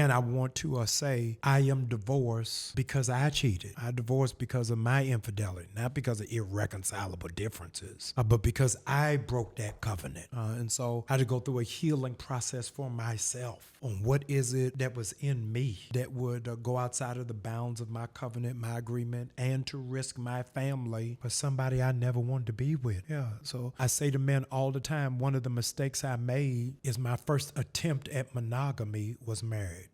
And I want to say I am divorced because I cheated. I divorced because of my infidelity, not because of irreconcilable differences, but because I broke that covenant. And so I had to go through a healing process for myself on what is it that was in me that would go outside of the bounds of my covenant, my agreement, and to risk my family for somebody I never wanted to be with. Yeah. So I say to men all the time, one of the mistakes I made is my first attempt at monogamy was marriage.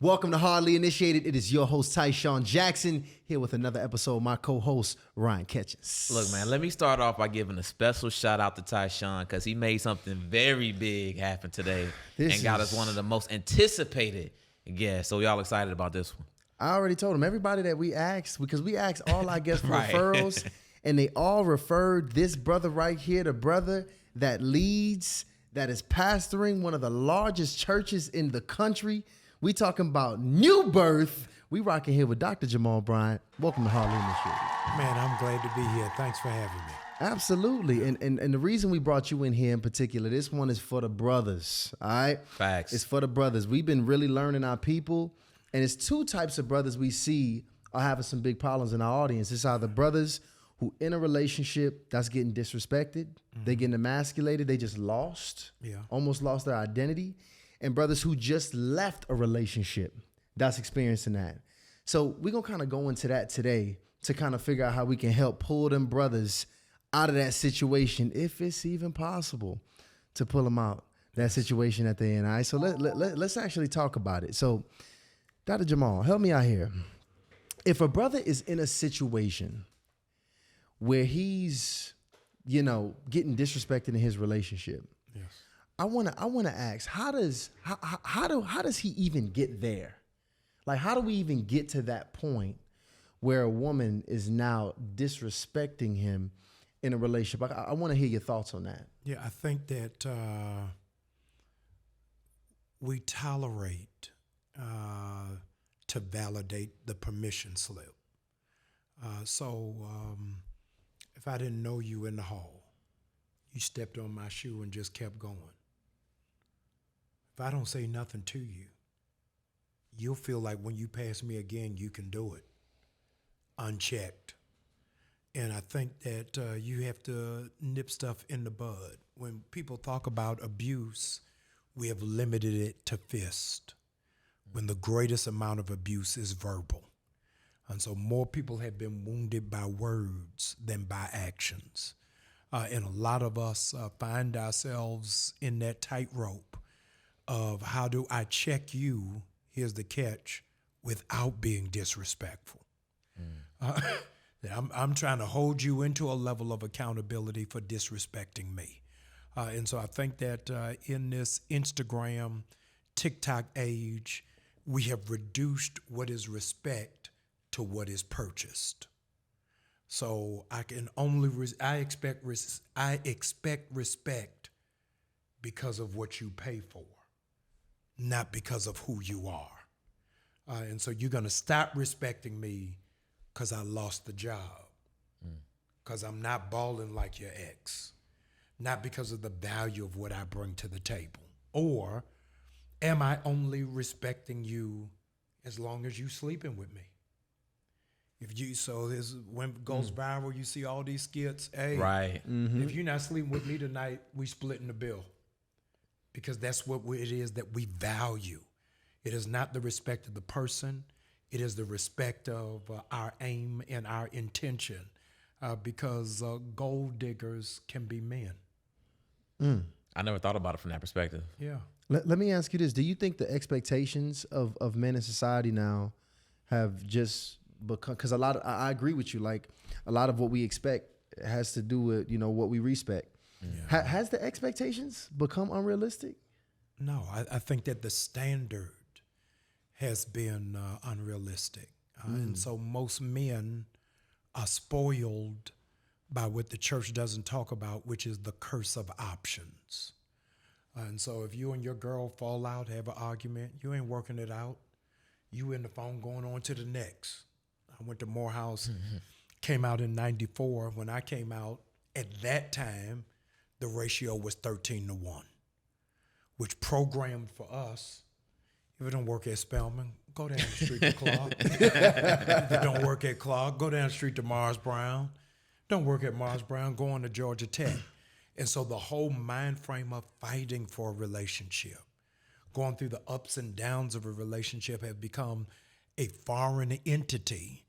Welcome to Hardly Initiated. It is your host, Tyshawn Jackson, here with another episode of my co-host, Ryan Ketchens. Look, man, let me start off by giving a special shout out to Tyshawn because he made something very big happen today and got us one of the most anticipated guests. So y'all excited about this one? I already told him, everybody that we asked, because we asked all our guests for referrals, and they all referred this brother right here, the brother that leads, that is pastoring one of the largest churches in the country. We talking about New Birth. We rocking here with Dr. Jamal Bryant. Welcome to Hardly Initiated. Man, I'm glad to be here. Thanks for having me. Absolutely. And the reason we brought you in here in particular, this one is for the brothers, all right? Facts. It's for the brothers. We've been really learning our people, and it's two types of brothers we see are having some big problems in our audience. It's either brothers who in a relationship that's getting disrespected, they getting emasculated, they just lost, almost lost their identity, and brothers who just left a relationship that's experiencing that. So we're going to kind of go into that today to kind of figure out how we can help pull them brothers out of that situation, if it's even possible to pull them out that situation that they're in. All right, so let's actually talk about it. So Dr. Jamal, help me out here. If a brother is in a situation where he's, getting disrespected in his relationship, Yes. I wanna ask, how does he even get there? Like, how do we even get to that point where a woman is now disrespecting him in a relationship? I want to hear your thoughts on that. Yeah, I think that we tolerate to validate the permission slip. So if I didn't know you in the hall, you stepped on my shoe and just kept going. If I don't say nothing to you, you'll feel like when you pass me again, you can do it unchecked. And I think that you have to nip stuff in the bud. When people talk about abuse, we have limited it to fist, when the greatest amount of abuse is verbal. And so more people have been wounded by words than by actions. And a lot of us find ourselves in that tightrope of how do I check you, here's the catch, without being disrespectful. I'm trying to hold you into a level of accountability for disrespecting me. And so I think that in this Instagram, TikTok age, we have reduced what is respect to what is purchased. So I can only, I expect respect because of what you pay for, not because of who you are. And so you're going to stop respecting me because I lost the job, because I'm not balling like your ex, not because of the value of what I bring to the table. Or am I only respecting you as long as you sleeping with me? So when it goes viral, you see all these skits. Hey, Right. if you're not sleeping with me tonight, we splitting the bill. Because that's what it is that we value. It is not the respect of the person. It is the respect of our aim and our intention. Because gold diggers can be men. I never thought about it from that perspective. Yeah. Let me ask you this. Do you think the expectations of men in society now have just become, because I agree with you, like a lot of what we expect has to do with, what we respect. Yeah. Has the expectations become unrealistic? No, I think that the standard has been unrealistic. And so most men are spoiled by what the church doesn't talk about, which is the curse of options. And so if you and your girl fall out, have an argument, you ain't working it out. You in the phone going on to the next. I went to Morehouse, came out in 94. When I came out, At that time, the ratio was 13-1, which programmed for us. If it don't work at Spelman, go down the street to Clark. If it don't work at Clark, go down the street to Mars Brown. Don't work at Mars Brown, go on to Georgia Tech. And so the whole mind frame of fighting for a relationship, going through the ups and downs of a relationship, has become a foreign entity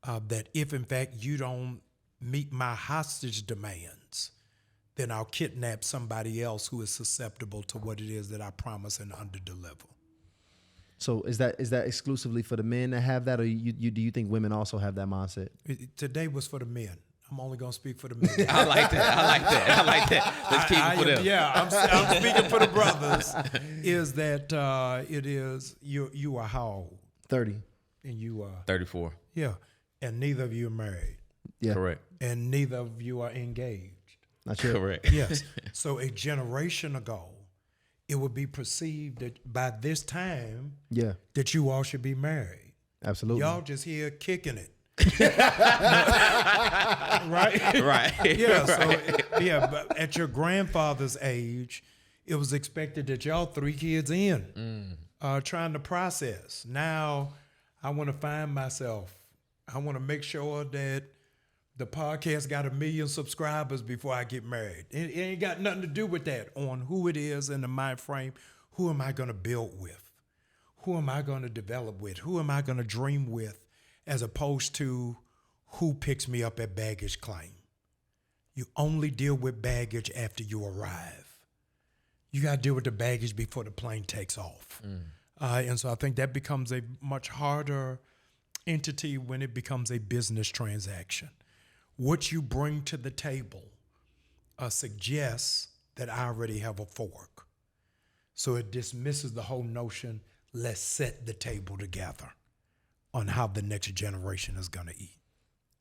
that if, in fact, you don't meet my hostage demands, then I'll kidnap somebody else who is susceptible to what it is that I promise and underdeliver. So is that exclusively for the men that have that, or do you think women also have that mindset? Today was for the men. I'm only going to speak for the men. I like that. Let's keep it for them. Yeah, I'm speaking for the brothers. Is that it is, you are how old? 30. And you are? 34. Yeah. And neither of you are married. Yeah. Correct. And neither of you are engaged. Not yet. Correct. Yes. So a generation ago, it would be perceived that by this time, Yeah. that you all should be married. Absolutely. Y'all just here kicking it. Right? Right. Yeah. Right. So, yeah, but at your grandfather's age, it was expected that y'all 3 kids in, trying to process. Now, I want to find myself. I want to make sure that the podcast got 1 million subscribers before I get married. It ain't got nothing to do with that on who it is in the mind frame. Who am I going to build with? Who am I going to develop with? Who am I going to dream with, as opposed to who picks me up at baggage claim? You only deal with baggage after you arrive. You got to deal with the baggage before the plane takes off. And so I think that becomes a much harder entity when it becomes a business transaction. What you bring to the table suggests that I already have a fork. So it dismisses the whole notion, let's set the table together on how the next generation is going to eat.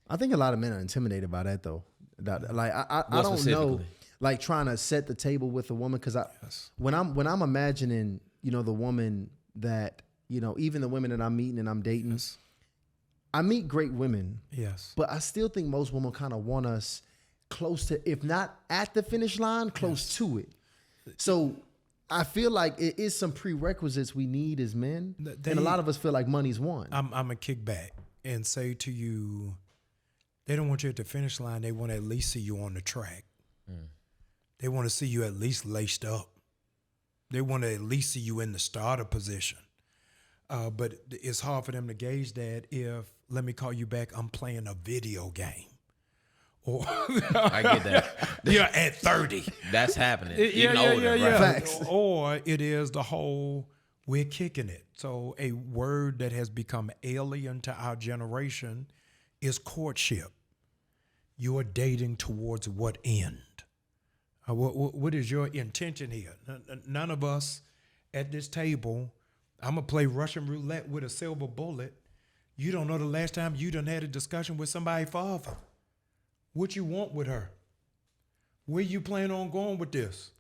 I think a lot of men are intimidated by that, though. Like I What don't know, specifically? like trying to set the table with a woman, because Yes. when I'm imagining, the woman that, even the women that I'm meeting and I'm dating, Yes. I meet great women, Yes. but I still think most women kind of want us close to, if not at the finish line, close to it. So I feel like it is some prerequisites we need as men, and a lot of us feel like money's one. I'm going to kick back and say to you, they don't want you at the finish line. They want to at least see you on the track. They want to see you at least laced up. They want to at least see you in the starter position. But it's hard for them to gauge that if, let me call you back, I'm playing a video game. Or I get that. yeah, at 30. That's happening. Even older. Right? Facts. Or it is the whole, we're kicking it. So a word that has become alien to our generation is courtship. You are dating towards what end? What is your intention here? None of us at this table, I'm going to play Russian roulette with a silver bullet. You don't know the last time you done had a discussion with somebody's father. What you want with her? Where you plan on going with this?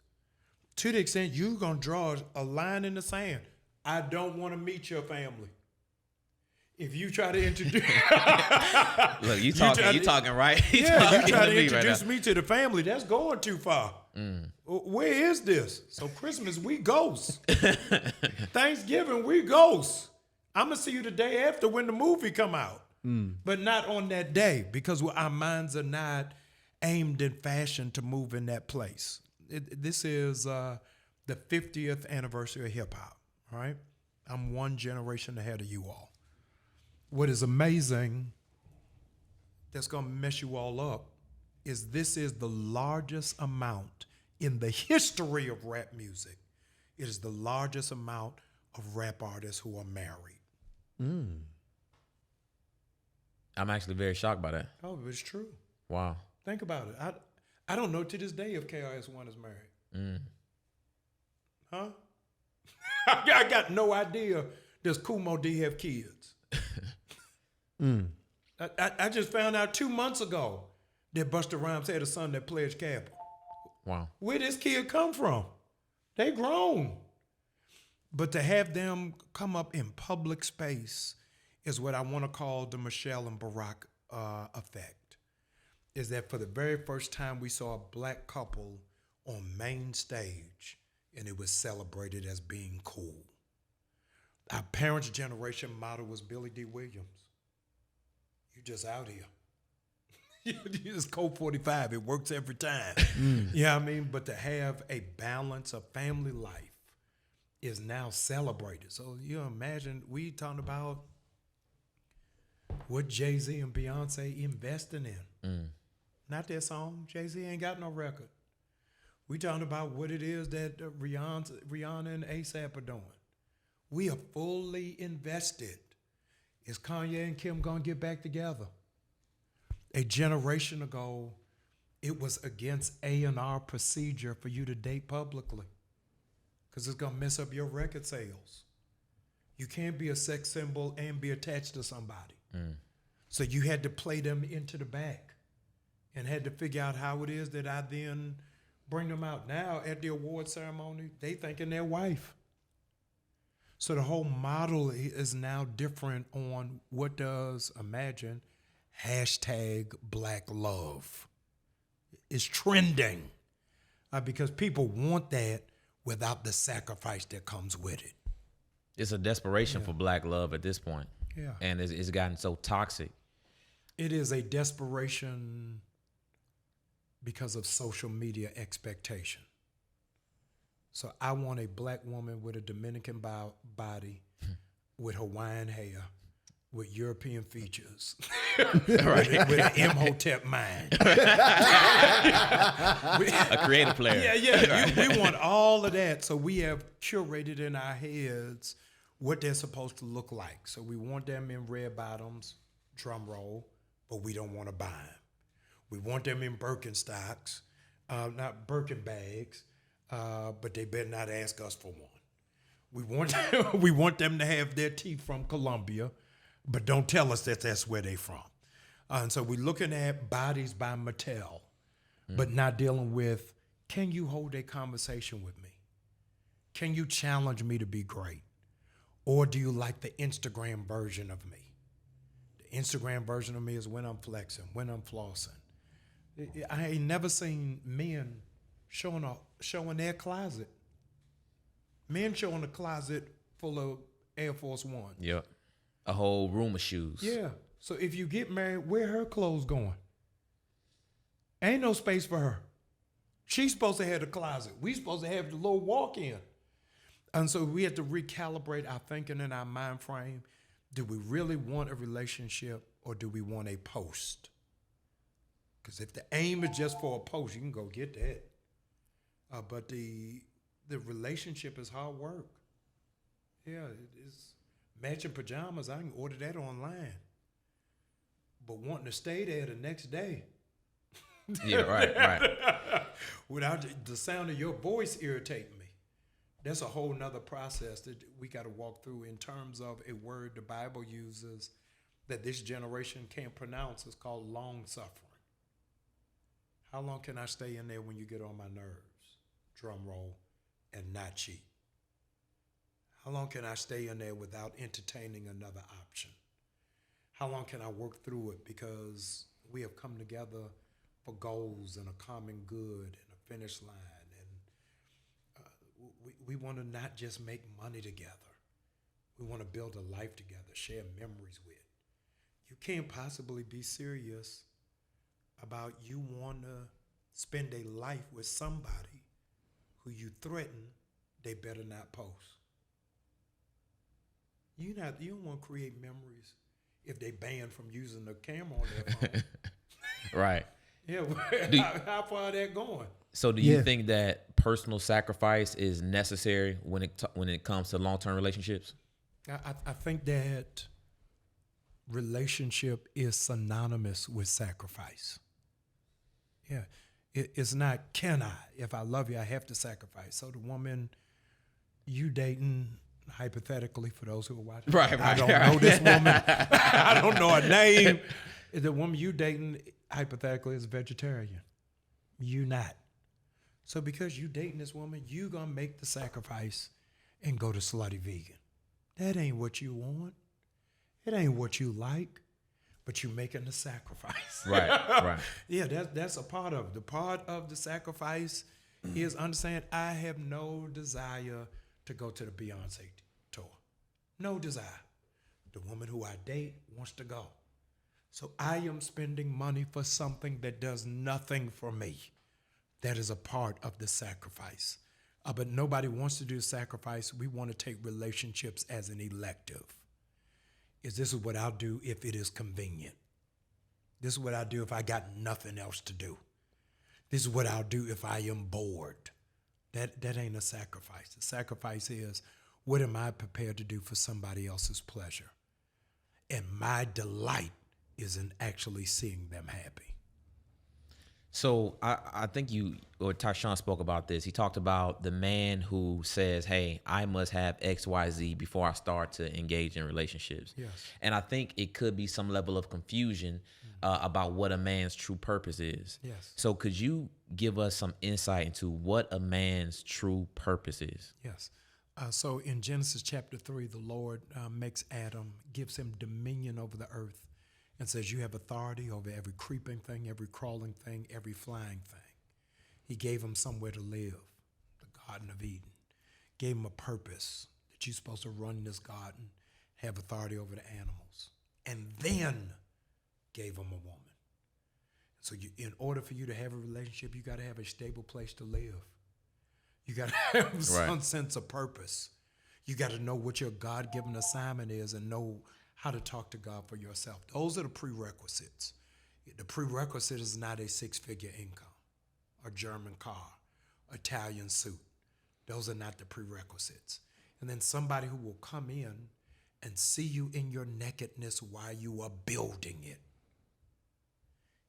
To the extent you're going to draw a line in the sand. I don't want to meet your family. If you try to introduce... Look, you talking right? You talking try to me introduce right me to the family, that's going too far. Where is this? So Christmas, we ghosts. Thanksgiving, we ghosts. I'm going to see you the day after when the movie come out. But not on that day, because our minds are not aimed and fashioned to move in that place. This is the 50th anniversary of hip-hop, right? I'm one generation ahead of you all. What is amazing that's going to mess you all up is this is the largest amount in the history of rap music. It is the largest amount of rap artists who are married. I'm actually very shocked by that. Oh, it's true. Wow. Think about it. I don't know to this day if KRS-One is married. Huh? I got no idea does Kumo D have kids. I just found out 2 months ago that Busta Rhymes had a son that pledged Kappa. Wow. Where this kid come from? They grown. But to have them come up in public space is what I want to call the Michelle and Barack effect. is that for the very first time we saw a black couple on main stage and it was celebrated as being cool. Our parents' generation motto was Billy D. Williams. You just out here. You just code 45. It works every time. You know what I mean? But to have a balance of family life is now celebrated. So you imagine we talking about what Jay-Z and Beyonce investing in. Not their song. Jay-Z ain't got no record. We talking about what it is that Rihanna and A$AP are doing. We are fully invested. Is Kanye and Kim gonna get back together? A generation ago, it was against A&R procedure for you to date publicly because it's gonna mess up your record sales. You can't be a sex symbol and be attached to somebody. So you had to play them into the back and had to figure out how it is that I then bring them out. Now at the award ceremony, they thinking their wife. So the whole model is now different on what does, imagine, #Black Love. It's trending because people want that without the sacrifice that comes with it. It's a desperation for black love at this point. Yeah. And it's gotten so toxic. It is a desperation because of social media expectation. So I want a black woman with a Dominican body, with Hawaiian hair, with European features, with an Imhotep mind. A creative player. Yeah. We want all of that. So we have curated in our heads what they're supposed to look like. So we want them in red bottoms, drum roll, but we don't want to buy them. We want them in Birkenstocks, not Birkin bags, but they better not ask us for one. We want them to have their teeth from Colombia, but don't tell us that that's where they from. And so we're looking at bodies by Mattel, but not dealing with, can you hold a conversation with me? Can you challenge me to be great? Or do you like the Instagram version of me? The Instagram version of me is when I'm flexing, when I'm flossing. I ain't never seen men showing their closet. Men showing a closet full of Air Force One. Yep. A whole room of shoes. Yeah. So if you get married, where her clothes going? Ain't no space for her. She's supposed to have the closet. We supposed to have the little walk-in. And so we have to recalibrate our thinking and our mind frame. Do we really want a relationship or do we want a post? Because if the aim is just for a post, you can go get that. But the relationship is hard work. Yeah, it's matching pajamas. I can order that online. But wanting to stay there the next day. Yeah, right. Without the sound of your voice irritating me. That's a whole nother process that we got to walk through in terms of a word the Bible uses that this generation can't pronounce. It's called long suffering. How long can I stay in there when you get on my nerves? Drum roll, and not cheat. How long can I stay in there without entertaining another option? How long can I work through it because we have come together for goals and a common good and a finish line, and we want to not just make money together. We want to build a life together, share memories with. You can't possibly be serious about you want to spend a life with somebody who you threaten they better not post. You don't want to create memories if they banned from using the camera on their phone. Right. Yeah, how far are they going? So do you think that personal sacrifice is necessary when it comes to long-term relationships? I think that relationship is synonymous with sacrifice. Yeah. It's not, can I? If I love you, I have to sacrifice. So the woman you dating, hypothetically, for those who are watching, right. I don't know this woman. I don't know her name. The woman you dating, hypothetically, is vegetarian. You not. So because you dating this woman, you gonna make the sacrifice and go to slutty vegan. That ain't what you want. It ain't what you like. but you're making the sacrifice. Right, right. Yeah, that's a part of it. The part of the sacrifice is understand I have no desire to go to the Beyonce tour. No desire. The woman who I date wants to go. So I am spending money for something that does nothing for me. That is a part of the sacrifice. But nobody wants to do sacrifice. We want to take relationships as an elective. This is what I'll do if it is convenient. This is what I'll do if I got nothing else to do. This is what I'll do if I am bored. That ain't a sacrifice. The sacrifice is, what am I prepared to do for somebody else's pleasure? And my delight is in actually seeing them happy. So I think Tyshawn spoke about this. He talked about the man who says, hey, I must have X, Y, Z before I start to engage in relationships. Yes. And I think it could be some level of confusion about what a man's true purpose is. Yes. So could you give us some insight into what a man's true purpose is? Yes. So in Genesis chapter 3, the Lord makes Adam, gives him dominion over the earth, and says, you have authority over every creeping thing, every crawling thing, every flying thing. He gave him somewhere to live, the Garden of Eden. Gave him a purpose that you're supposed to run this garden, have authority over the animals. And then gave him a woman. So in order for you to have a relationship, you got to have a stable place to live. You got to have some sense of purpose. You got to know what your God-given assignment is and know how to talk to God for yourself. Those are the prerequisites. The prerequisite is not a six-figure income, a German car, Italian suit. Those are not the prerequisites. And then somebody who will come in and see you in your nakedness while you are building it.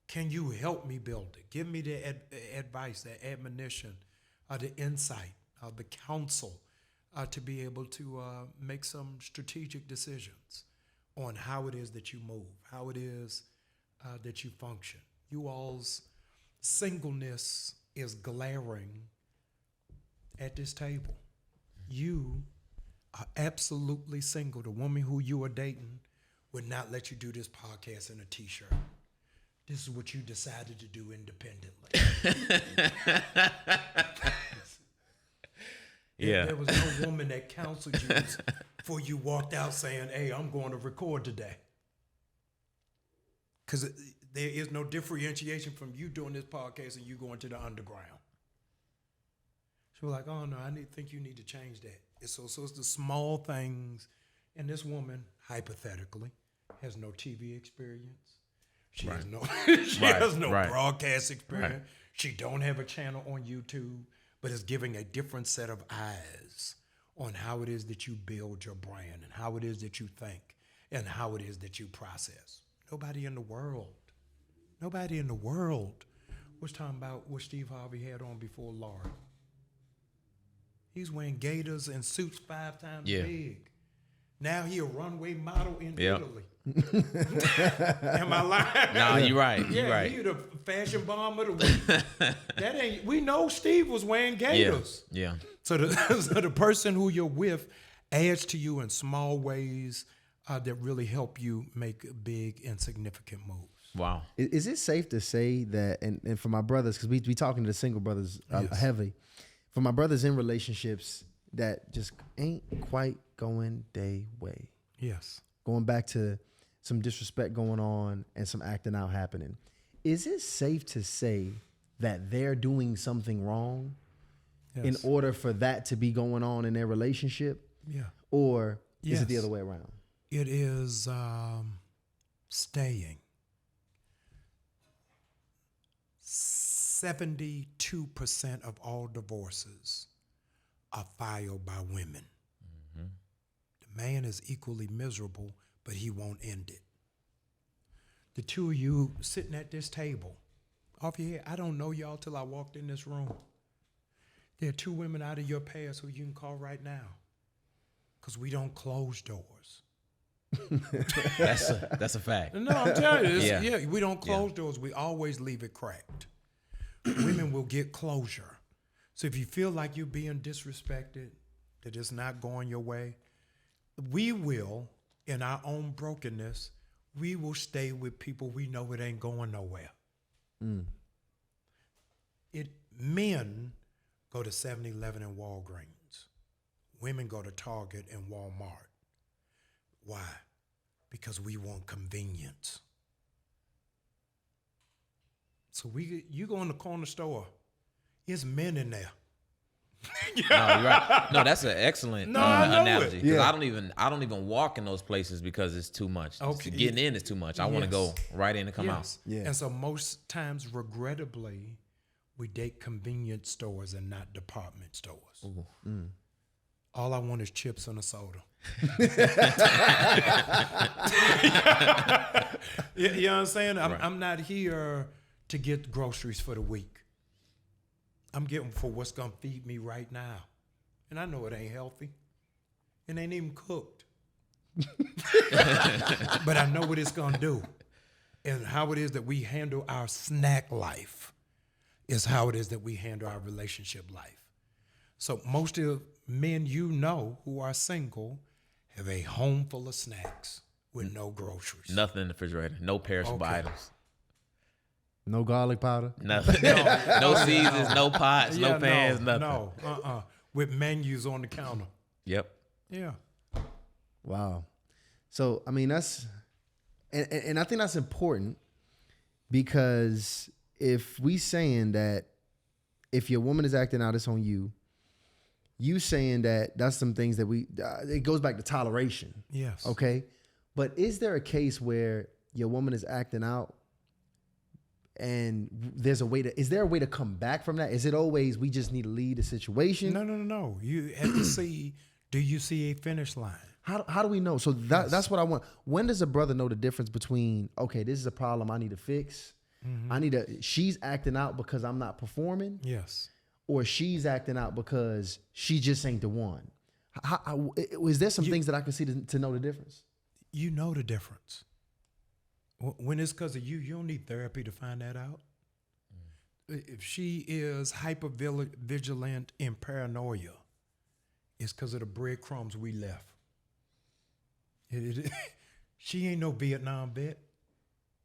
Can you help me build it? Give me the advice, the admonition, the insight, the counsel to be able to make some strategic decisions on how it is that you move, how it is that you function. You all's singleness is glaring at this table. You are absolutely single. The woman who you are dating would not let you do this podcast in a t-shirt. This is what you decided to do independently. Yeah. There was no woman that counseled you before you walked out saying, hey, I'm going to record today. Because there is no differentiation from you doing this podcast and you going to the underground. So we're like, oh, no, think you need to change that. So it's the small things. And this woman, hypothetically, has no TV experience. She has no, broadcast experience. Right. She don't have a channel on YouTube, but is giving a different set of eyes on how it is that you build your brand and how it is that you think and how it is that you process. Nobody in the world was talking about what Steve Harvey had on before Laura. He's wearing gaiters and suits 5 times big. Now he a runway model in Italy. Am I lying? No, you're right. Yeah, you're right. He the fashion bomb of the week. We know Steve was wearing gaiters. Yeah. So the person who you're with adds to you in small ways that really help you make big and significant moves. Wow. Is it safe to say that, and for my brothers, because we talking to the single brothers heavy, for my brothers in relationships that just ain't quite going their way. Yes. Going back to some disrespect going on and some acting out happening. Is it safe to say that they're doing something wrong in order for that to be going on in their relationship? Yeah. Or is it the other way around? It is staying. 72% of all divorces are filed by women. Mm-hmm. The man is equally miserable, but he won't end it. The two of you sitting at this table, off your head, I don't know y'all till I walked in this room. There are 2 women out of your past who you can call right now because we don't close doors. That's a fact. No, I'm telling you, we don't close doors. We always leave it cracked. Women will get closure. So if you feel like you're being disrespected, that it's not going your way, we will, in our own brokenness, we will stay with people we know it ain't going nowhere. Men go to 7-Eleven and Walgreens. Women go to Target and Walmart. Why? Because we want convenience. So you go in the corner store, there's men in there. No, you're right. No, that's an excellent I know analogy. it. 'Cause Yeah. I don't even walk in those places because it's too much. Okay. Getting in is too much. I want to go right in and come out. Yes. Yeah. And so most times, regrettably, we date convenience stores and not department stores. All I want is chips and a soda. You know what I'm saying? I'm not here to get groceries for the week. I'm getting for what's going to feed me right now. And I know it ain't healthy. It ain't even cooked. But I know what it's going to do. And how it is that we handle our snack life is how it is that we handle our relationship life. So most of men you know who are single have a home full of snacks with no groceries. Nothing in the refrigerator. No perishable items. No garlic powder. Nothing. No seasons. No pots. No pans. Nothing. No. With menus on the counter. Yep. Yeah. Wow. So I mean that's, and I think that's important, because if we saying that if your woman is acting out, it's on you. You saying that that's some things that it goes back to toleration. Yes. Okay. But is there a case where your woman is acting out and is there a way to come back from that? Is it always we just need to lead the situation? No. You have to see, do you see a finish line? How do we know? So that's what I want. When does a brother know the difference between, okay, this is a problem I need to fix. She's acting out because I'm not performing. Yes. Or she's acting out because she just ain't the one. Is there some things that I can see to know the difference? You know the difference. When it's because of you, you don't need therapy to find that out. If she is hyper-vigilant and paranoia, it's because of the breadcrumbs we left. She ain't no Vietnam vet.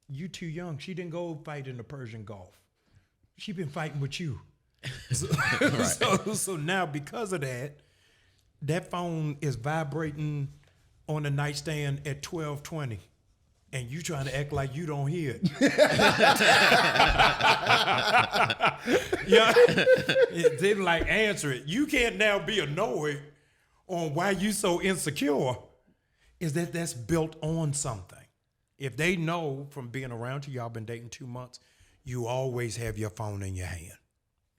You too young. She didn't go fight in the Persian Gulf. She been fighting with you. So now because of that phone is vibrating on the nightstand at 12:20, and you trying to act like you don't hear it. They like answer it. You can't now be annoyed on why you so insecure. Is that's built on something. If they know from being around you, y'all been dating 2 months, you always have your phone in your hand.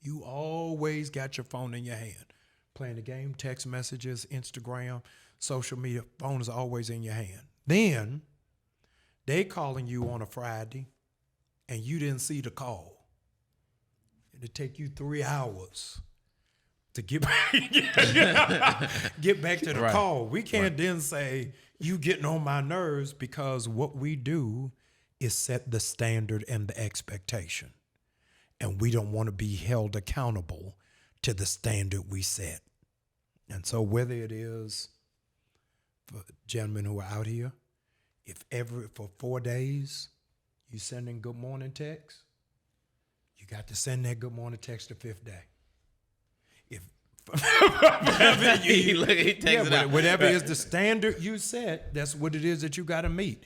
You always got your phone in your hand. Playing the game, text messages, Instagram, social media, phone is always in your hand. Then they calling you on a Friday and you didn't see the call. It'll take you 3 hours to get back to the call. We can't then say you getting on my nerves, because what we do is set the standard and the expectation. And we don't want to be held accountable to the standard we set. And so whether it is for gentlemen who are out here, for 4 days you sending good morning text, you got to send that good morning text the 5th day. Whatever is the standard you set, that's what it is that you got to meet.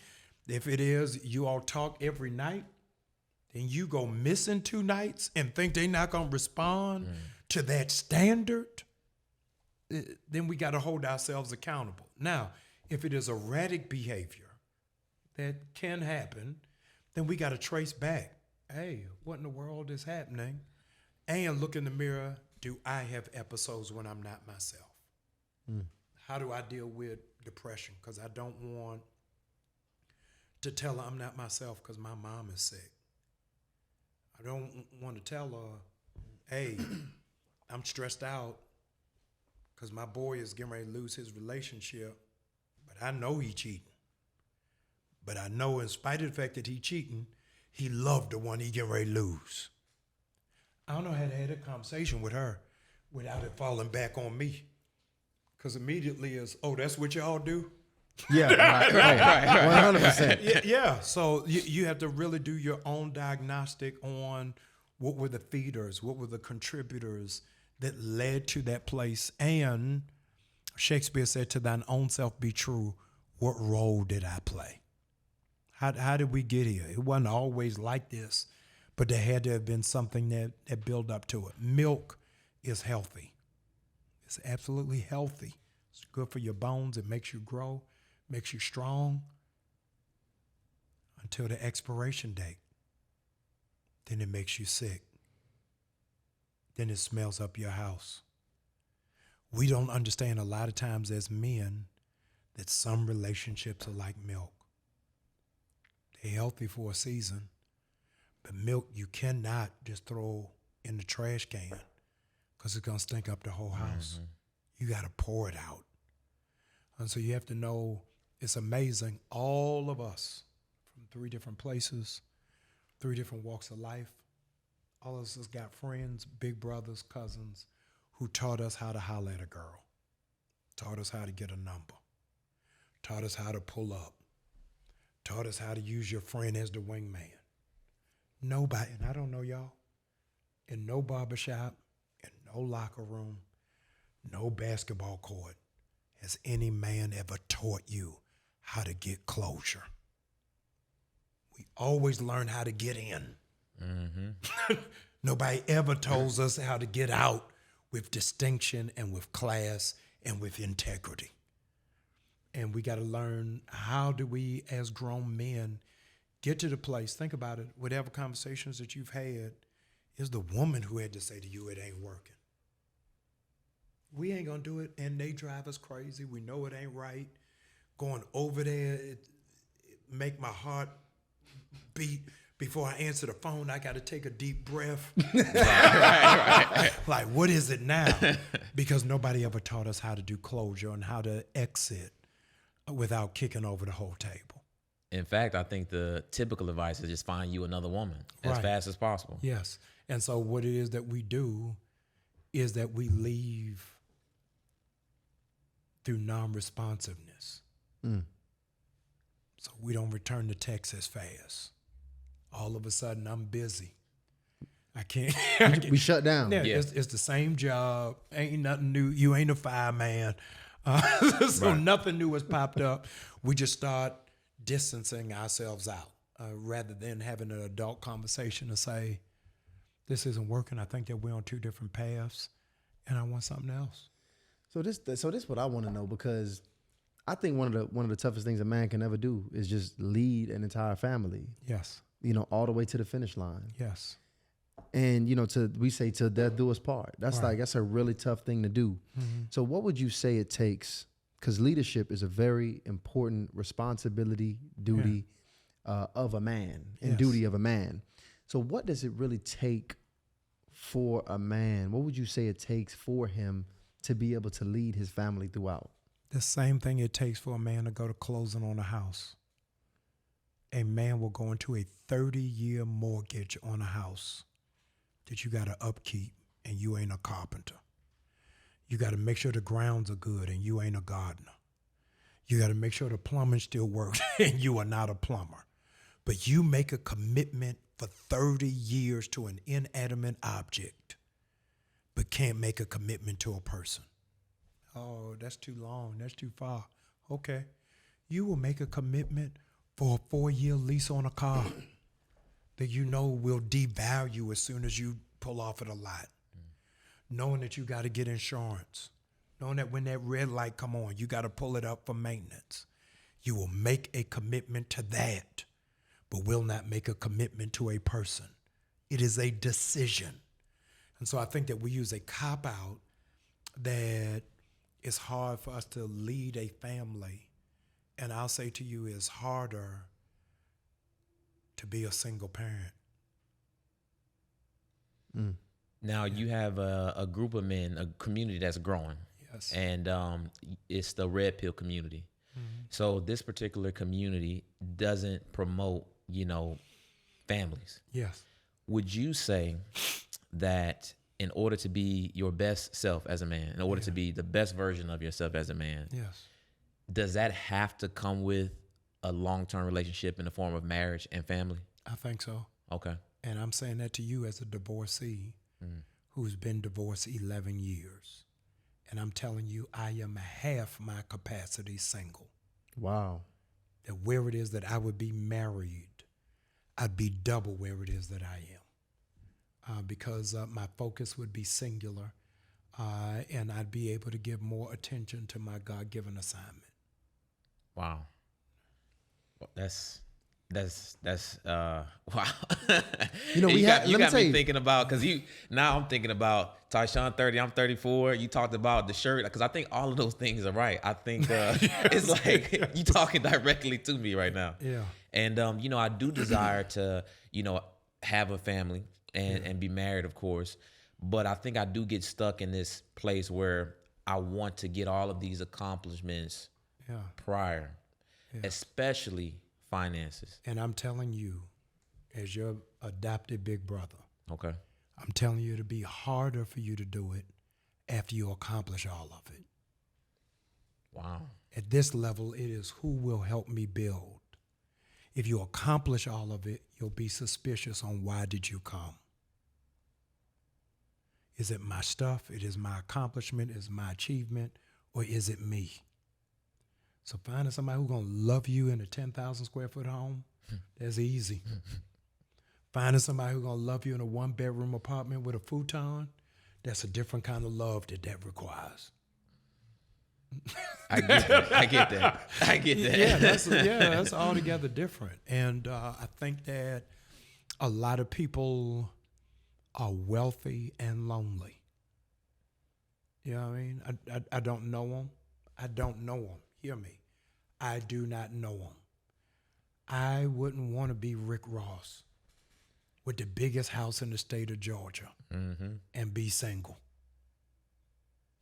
If it is you all talk every night, then you go missing 2 nights and think they're not going to respond to that standard, then we got to hold ourselves accountable. Now, if it is erratic behavior that can happen, then we got to trace back. Hey, what in the world is happening? And look in the mirror. Do I have episodes when I'm not myself? How do I deal with depression? Because I don't want to tell her I'm not myself because my mom is sick. I don't want to tell her, hey, I'm stressed out because my boy is getting ready to lose his relationship, but I know he cheating. But I know in spite of the fact that he cheating, he loved the one he getting ready to lose. I don't know how to have a conversation with her without it falling back on me. Because immediately it's, oh, that's what y'all do? Yeah, right. 100%. Yeah. So you have to really do your own diagnostic on what were the feeders, what were the contributors that led to that place. And Shakespeare said, to thine own self be true. What role did I play? How did we get here? It wasn't always like this, but there had to have been something that built up to it. Milk is healthy. It's absolutely healthy. It's good for your bones. It makes you grow, makes you strong until the expiration date. Then it makes you sick. Then it smells up your house. We don't understand a lot of times as men that some relationships are like milk. They're healthy for a season, but milk you cannot just throw in the trash can because it's going to stink up the whole house. You got to pour it out. And so you have to know, it's amazing, all of us from 3 different places, 3 different walks of life, all of us has got friends, big brothers, cousins, who taught us how to holler at a girl, taught us how to get a number, taught us how to pull up, taught us how to use your friend as the wingman. Nobody, and I don't know y'all, in no barbershop, in no locker room, no basketball court, has any man ever taught you how to get closure. We always learn how to get in. Nobody ever told us how to get out with distinction and with class and with integrity. And we got to learn, how do we as grown men get to the place, think about it, whatever conversations that you've had, is the woman who had to say to you, it ain't working. We ain't going to do it, and they drive us crazy. We know it ain't right. Going over there, it make my heart beat. Before I answer the phone, I got to take a deep breath. Right. Like, what is it now? Because nobody ever taught us how to do closure and how to exit without kicking over the whole table. In fact, I think the typical advice is just find you another woman as Right. fast as possible. Yes. And so what it is that we do is that we leave through non-responsiveness. So we don't return the text as fast. All of a sudden, I'm busy. I can't. We shut down. Yeah, it's the same job. Ain't nothing new. You ain't a fireman. So nothing new has popped up. We just start distancing ourselves out rather than having an adult conversation to say, this isn't working. I think that we're on 2 different paths and I want something else. So this what I want to know, because I think one of the toughest things a man can ever do is just lead an entire family. Yes. All the way to the finish line. Yes. And we say till death do us part. That's Right. that's a really tough thing to do. So what would you say it takes? Because leadership is a very important responsibility, duty of a man, and Yes. duty of a man. So what does it really take for a man? What would you say it takes for him to be able to lead his family throughout? The same thing it takes for a man to go to closing on a house. A man will go into a 30-year mortgage on a house that you got to upkeep, and you ain't a carpenter. You got to make sure the grounds are good, and you ain't a gardener. You got to make sure the plumbing still works, and you are not a plumber. But you make a commitment for 30 years to an inanimate object, but can't make a commitment to a person. Oh, that's too long. That's too far. Okay. You will make a commitment for a 4-year lease on a car that you know will devalue as soon as you pull off at a lot. Knowing that you got to get insurance. Knowing that when that red light come on, you got to pull it up for maintenance. You will make a commitment to that, but will not make a commitment to a person. It is a decision. And so I think that we use a cop-out that it's hard for us to lead a family. And I'll say to you, it's harder to be a single parent. Now you have a group of men, a community that's growing. Yes. And it's the Red Pill community. So this particular community doesn't promote, families. Yes. Would you say that in order to be your best self as a man, in order to be the best version of yourself as a man, Yes. does that have to come with a long-term relationship in the form of marriage and family? I think so. Okay. And I'm saying that to you as a divorcee who's been divorced 11 years. And I'm telling you, I am half my capacity single. Wow. That where it is that I would be married, I'd be double where it is that I am. Because my focus would be singular, and I'd be able to give more attention to my God-given assignment. Wow. That's wow. You know, you got let me tell me you. thinking about, because now I'm thinking about Tyshawn 30, I'm 34. You talked about the shirt, because I think all of those things are right. I think it's like you talking directly to me right now. Yeah. And I do desire to have a family and be married, of course. But I think I do get stuck in this place where I want to get all of these accomplishments prior, especially finances. And I'm telling you, as your adopted big brother, Okay. I'm telling you it'll be harder for you to do it after you accomplish all of it. Wow. At this level, it is who will help me build. If you accomplish all of it, you'll be suspicious on why did you come. Is it my stuff? It is my accomplishment? Is it my achievement? Or is it me? So finding somebody who's going to love you in a 10,000 square foot home, that's easy. Finding somebody who's going to love you in a 1-bedroom apartment with a futon, that's a different kind of love that requires. I get that. I get that. Yeah, that's altogether different. And I think that a lot of people are wealthy and lonely. You know what I mean? I don't know them. I don't know them. Hear me. I do not know them. I wouldn't want to be Rick Ross with the biggest house in the state of Georgia and be single.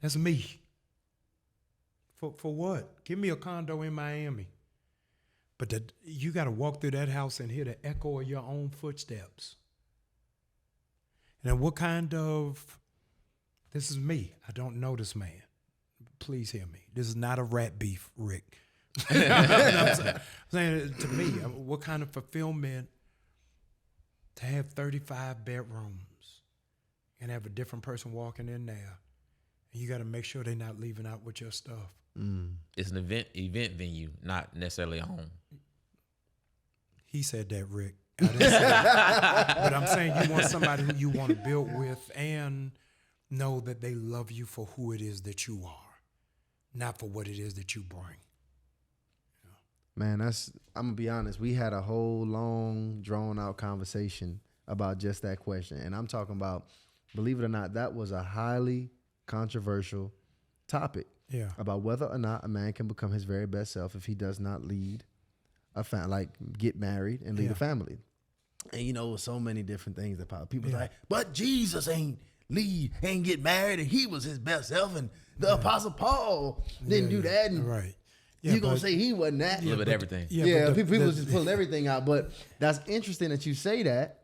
That's me. For what? Give me a condo in Miami. But you got to walk through that house and hear the echo of your own footsteps. And what kind of, this is me. I don't know this man. Please hear me. This is not a rat beef, Rick. I'm saying to me, what kind of fulfillment to have 35 bedrooms and have a different person walking in there. And you got to make sure they're not leaving out with your stuff. It's an event venue, not necessarily a home. He said that, Rick. I didn't say that. But I'm saying you want somebody who you want to build with and know that they love you for who it is that you are, not for what it is that you bring. Man, I'm gonna be honest. We had a whole long, drawn out conversation about just that question. And I'm talking about, believe it or not, that was a highly controversial topic. Yeah. About whether or not a man can become his very best self if he does not lead get married and lead a family. And so many different things that pop. People like, but Jesus ain't get married and he was his best self, and the Apostle Paul didn't do that. And right. you gonna say he wasn't that? Yeah, but everything. People was just pulling everything out. But that's interesting that you say that.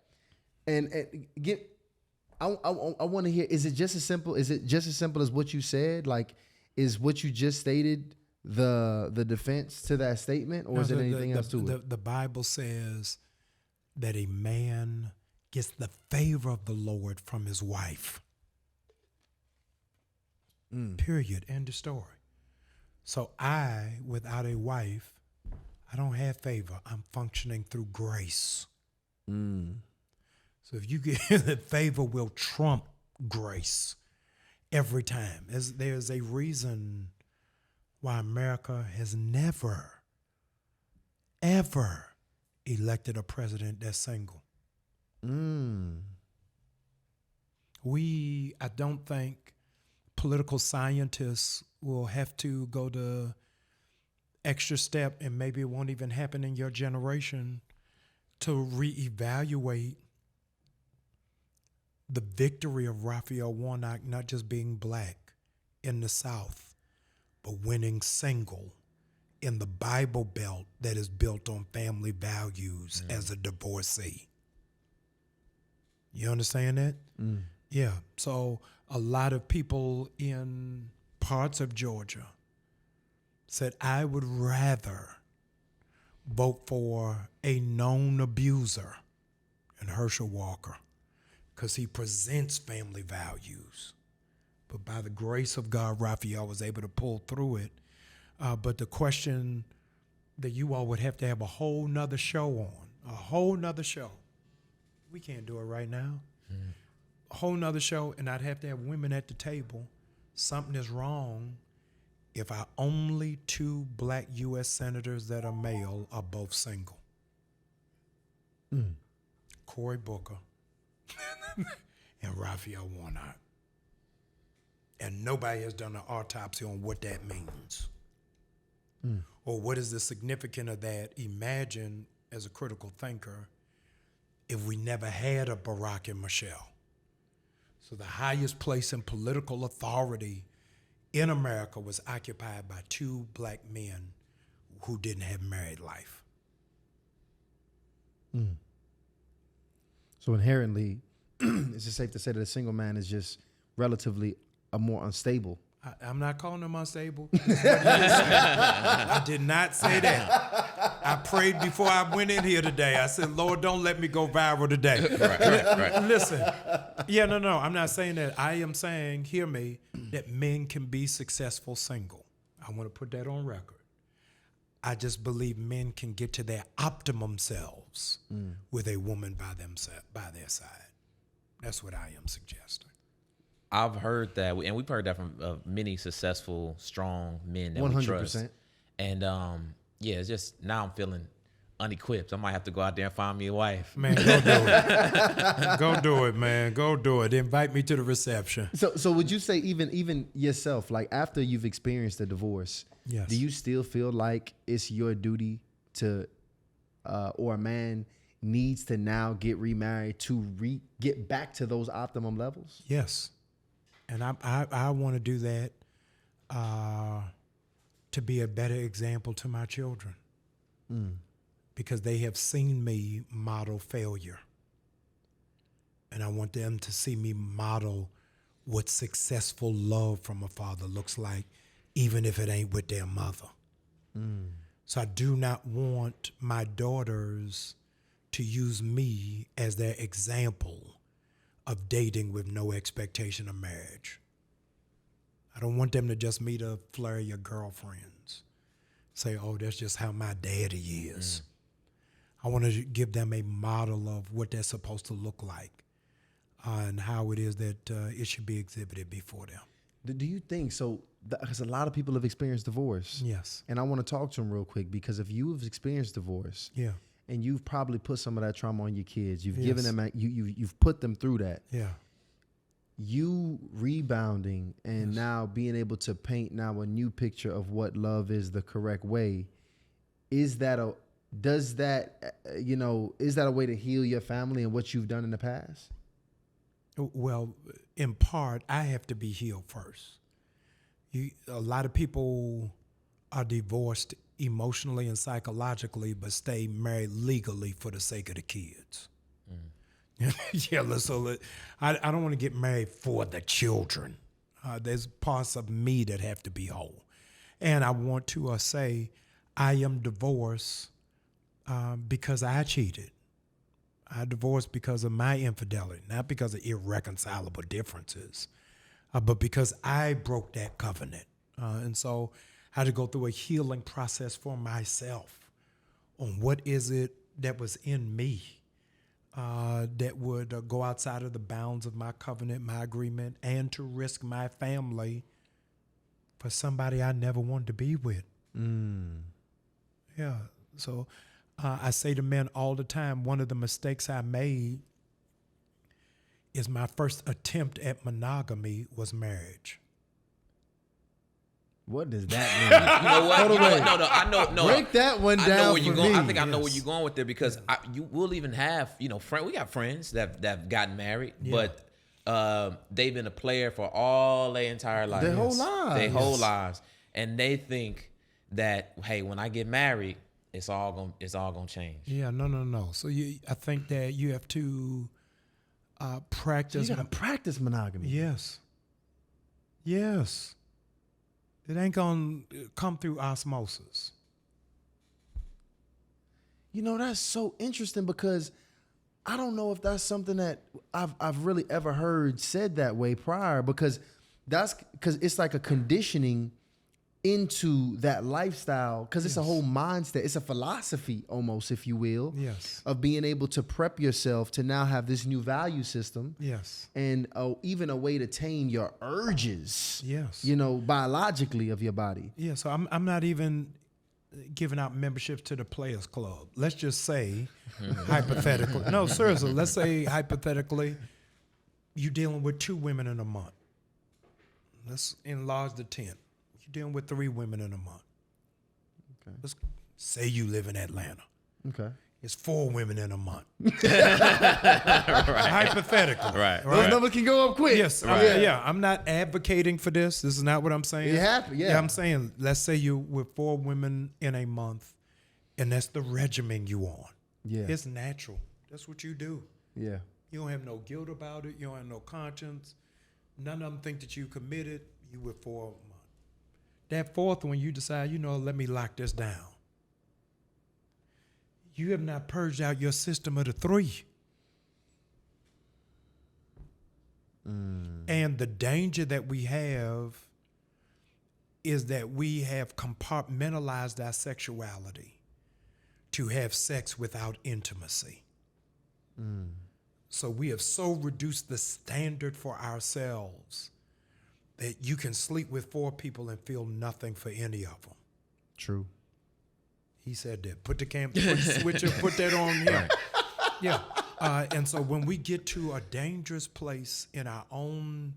I want to hear. Is it just as simple? Is it just as simple as what you said? Like, is what you just stated the defense to that statement, or is it anything else to it? The Bible says that a man gets the favor of the Lord from his wife. Period. End of story. So I, without a wife, I don't have favor. I'm functioning through grace. So if you get that, favor will trump grace every time. There's a reason why America has never, ever elected a president that's single. I don't think political scientists will have to go the extra step, and maybe it won't even happen in your generation, to reevaluate the victory of Raphael Warnock not just being black in the South, but winning single in the Bible Belt that is built on family values as a divorcee. You understand that? Yeah. So a lot of people in parts of Georgia said, I would rather vote for a known abuser and Herschel Walker because he presents family values. But by the grace of God, Raphael was able to pull through it. But the question that you all would have to have a whole nother show on, a whole nother show. We can't do it right now. A whole nother show, and I'd have to have women at the table. Something is wrong if our only 2 black U.S. senators that are male are both single. Cory Booker and Raphael Warnock. And nobody has done an autopsy on what that means. Or what is the significance of that? Imagine, as a critical thinker, if we never had a Barack and Michelle. So the highest place in political authority in America was occupied by 2 black men who didn't have married life. So inherently, it's just safe to say that a single man is just relatively a more unstable. I'm not calling them unstable. I did not say that. I prayed before I went in here today. I said, Lord, don't let me go viral today. Right. Listen. Yeah, no, I'm not saying that. I am saying, hear me, that men can be successful single. I want to put that on record. I just believe men can get to their optimum selves with a woman by their side. That's what I am suggesting. I've heard that, and we've heard that from many successful, strong men that we trust. 100%. And yeah, it's just now I'm feeling unequipped. I might have to go out there and find me a wife. Man, go do it. Go do it, man. Go do it. Invite me to the reception. So would you say even yourself, like after you've experienced a divorce, Yes. do you still feel like it's your duty to, or a man needs to now get remarried to get back to those optimum levels? Yes. And I want to do that to be a better example to my children because they have seen me model failure. And I want them to see me model what successful love from a father looks like, even if it ain't with their mother. So I do not want my daughters to use me as their example of dating with no expectation of marriage. I don't want them to just meet a flurry of girlfriends. Say, oh, that's just how my daddy is. I want to give them a model of what they're supposed to look like and how it is that it should be exhibited before them. Do you think so? Because a lot of people have experienced divorce. Yes. And I want to talk to them real quick because if you've experienced divorce, Yeah. and you've probably put some of that trauma on your kids, you've Yes. given them, you've put them through that. Yeah. You rebounding and now being able to paint now a new picture of what love is the correct way. Is that a way to heal your family and what you've done in the past? Well, in part, I have to be healed first. A lot of people are divorced emotionally and psychologically, but stay married legally for the sake of the kids. I don't want to get married for the children. There's parts of me that have to be whole. And I want to say I am divorced because I cheated. I divorced because of my infidelity, not because of irreconcilable differences, but because I broke that covenant. And so I had to go through a healing process for myself on what is it that was in me that would go outside of the bounds of my covenant, my agreement, and to risk my family for somebody I never wanted to be with. Yeah. So I say to men all the time, one of the mistakes I made is my first attempt at monogamy was marriage. What does that mean? You know what? Hold on, wait. No, I know. No, Break that one I down know where you're for going. me. I think I know where you're going with it because we'll even have we got friends that gotten married, but they've been a player for all their entire life, Their whole lives. their whole lives, and they think that hey, when I get married, it's all gonna change. Yeah, no. So I think that you have to practice. You gotta practice monogamy. Yes. It ain't gonna come through osmosis. You know, that's so interesting because I don't know if that's something that I've really ever heard said that way prior, because it's like a conditioning into that lifestyle, because it's a whole mindset. It's a philosophy almost, if you will, Yes. of being able to prep yourself to now have this new value system. Yes. And even a way to tame your urges, Yes. you know, biologically of your body. Yeah, so I'm not even giving out memberships to the Players Club. Let's just say, hypothetically. No, seriously, let's say hypothetically, you're dealing with 2 women in a month. Let's enlarge the tent. You're dealing with 3 women in a month. Okay. Let's say you live in Atlanta. Okay. It's 4 women in a month. Hypothetically. Right. Those numbers can go up quick. Yes. Yeah. I'm not advocating for this. This is not what I'm saying. It happened, yeah. I'm saying, let's say you with 4 women in a month, and that's the regimen you on. Yeah. It's natural. That's what you do. Yeah. You don't have no guilt about it. You don't have no conscience. None of them think that you committed. You with 4 a month. That 4th one, you decide, let me lock this down. You have not purged out your system of the 3. And the danger that we have is that we have compartmentalized our sexuality to have sex without intimacy. So we have so reduced the standard for ourselves that you can sleep with 4 people and feel nothing for any of them. True. He said that. Put the switcher, put that on here. Yeah. And so when we get to a dangerous place in our own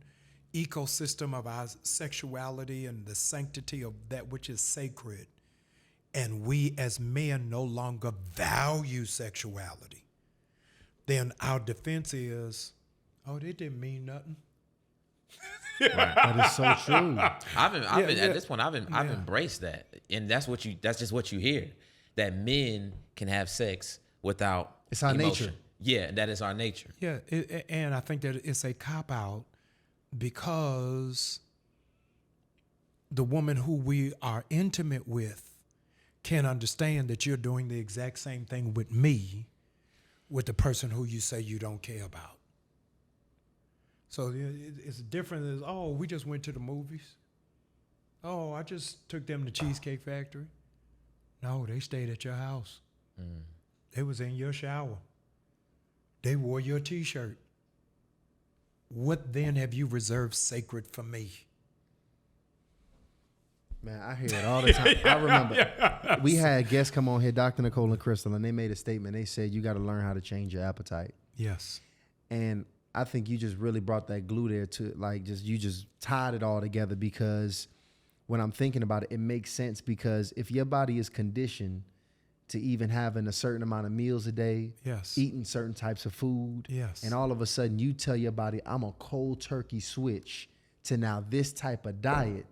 ecosystem of our sexuality and the sanctity of that which is sacred, and we as men no longer value sexuality, then our defense is, oh, they didn't mean nothing. That is so true. I've been at this point. I've embraced that, and that's just what you hear. That men can have sex without It's our emotion. nature. Yeah, that is our nature. Yeah, and I think that it's a cop-out because the woman who we are intimate with can understand that you're doing the exact same thing with me, with the person who you say you don't care about. So it's different as, oh, we just went to the movies. Oh, I just took them to Cheesecake Factory. No, they stayed at your house. They was in your shower. They wore your T-shirt. What then have you reserved sacred for me? Man, I hear it all the time. I remember we had guests come on here, Dr. Nicole and Crystal, and they made a statement. They said, you got to learn how to change your appetite. Yes. And I think you just really brought that glue there to you just tied it all together, because when I'm thinking about it, it makes sense, because if your body is conditioned to even having a certain amount of meals a day, Yes. eating certain types of food, Yes. and all of a sudden you tell your body, I'm a cold turkey switch to now this type of diet,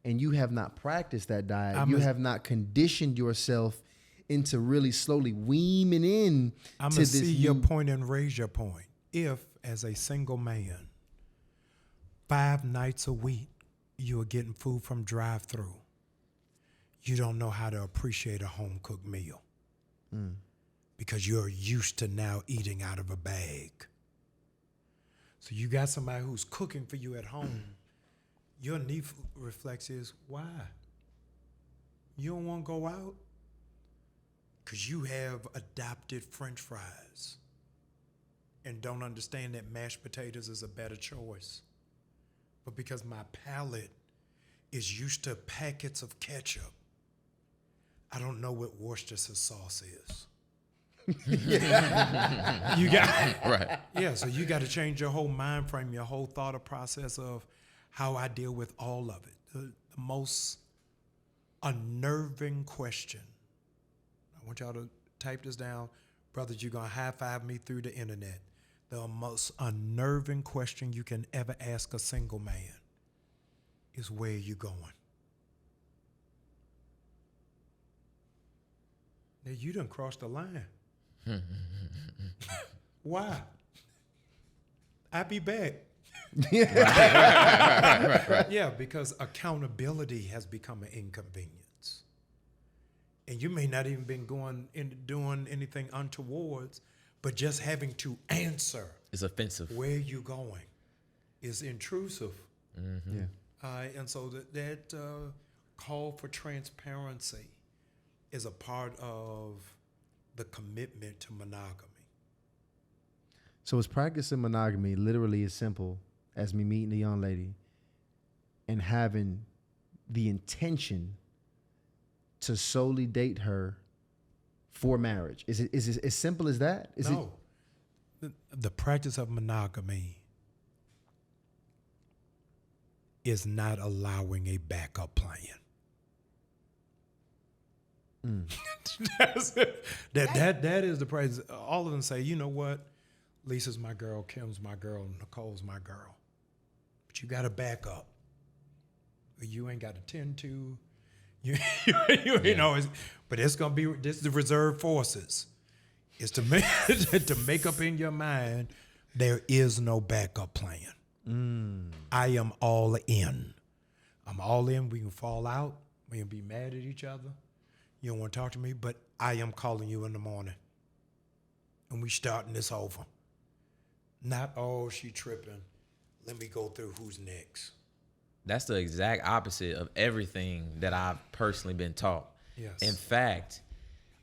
and you have not practiced that diet, you have not conditioned yourself into really slowly weaning in I'm to going this to see your new- point and raise your point. If, as a single man, 5 nights a week, you are getting food from drive-through, you don't know how to appreciate a home-cooked meal because you're used to now eating out of a bag. So you got somebody who's cooking for you at home. Your knee reflex is, why? You don't want to go out? Because you have adopted French fries and don't understand that mashed potatoes is a better choice. But because my palate is used to packets of ketchup, I don't know what Worcestershire sauce is. You got Right. Yeah, so you got to change your whole mind frame, your whole thought process of how I deal with all of it. The most unnerving question. I want y'all to type this down. Brothers, you're going to high-five me through the internet. The most unnerving question you can ever ask a single man is, where are you going? Now, you done crossed the line. Why? I'll be back. Yeah, because accountability has become an inconvenience. And you may not even been doing anything untowards, but just having to answer It's offensive. where you going is intrusive. Yeah. And so that call for transparency is a part of the commitment to monogamy. So is practicing monogamy literally as simple as me meeting a young lady and having the intention to solely date her for marriage? Is it as simple as that? Is No. The practice of monogamy is not allowing a backup plan. That's it. That is the practice. All of them say, you know what? Lisa's my girl, Kim's my girl, Nicole's my girl. But you got to back up. You ain't got to tend to. You know, but it's gonna be this is the reserve forces. Is to make to make up in your mind there is no backup plan. I am all in. I'm all in. We can fall out. We can be mad at each other. You don't want to talk to me, but I am calling you in the morning. And we starting this over. Not, oh, she tripping. Let me go through who's next. That's the exact opposite of everything that I've personally been taught. Yes. In fact,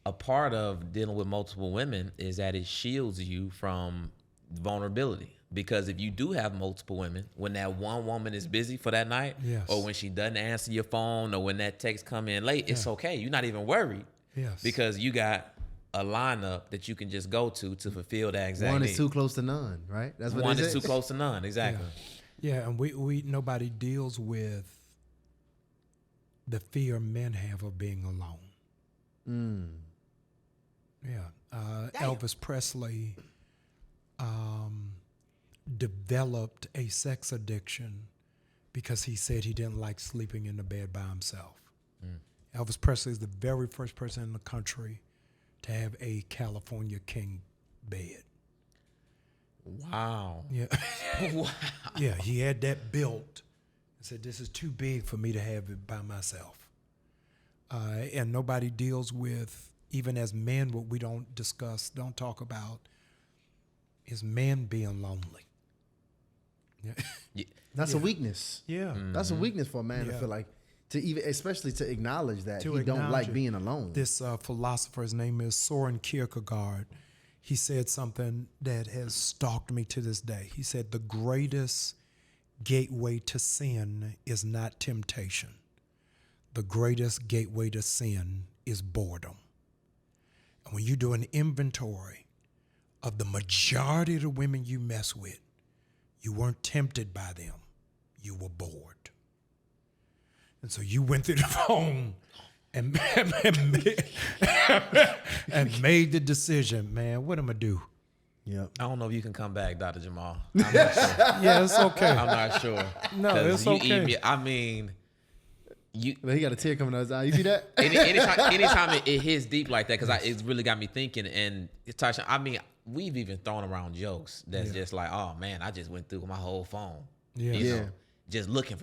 a part of dealing with multiple women is that it shields you from vulnerability. Because if you do have multiple women, when that one woman is busy for that night, Yes. or when she doesn't answer your phone, or when that text come in late, it's okay. You're not even worried. Yes. Because you got a lineup that you can just go to fulfill that exact one need. is too close to none, right? That's what One they is say. too close to none. Exactly. Yeah, and we nobody deals with the fear men have of being alone. Yeah, Elvis Presley developed a sex addiction because he said he didn't like sleeping in the bed by himself. Elvis Presley is the very first person in the country to have a California king bed. Wow. Yeah. Wow. Yeah, he had that built and said, this is too big for me to have it by myself. And nobody deals with, even as men, what we don't discuss, don't talk about, is men being lonely. Yeah. That's a weakness. Yeah. That's a weakness for a man to Yeah. feel like, to even, especially to acknowledge that To he don't acknowledge like it. being alone. This philosopher, his name is Soren Kierkegaard. He said something that has stalked me to this day. He said, the greatest gateway to sin is not temptation. The greatest gateway to sin is boredom. And when you do an inventory of the majority of the women you mess with, you weren't tempted by them. You were bored. And so you went through the phone and made the decision, man, what am I do? Yep. I don't know if you can come back, Dr. Jamal. I'm not sure. Yeah, it's okay. I'm not sure. No, 'Cause it's you okay. eat me- I mean, you. He got a tear coming out his eye. You see that? Anytime it hits deep like that, because it's really got me thinking. And it's touching. I mean, we've even thrown around jokes that's just like, oh man, I just went through my whole phone. Yeah. You know, Yeah. just looking.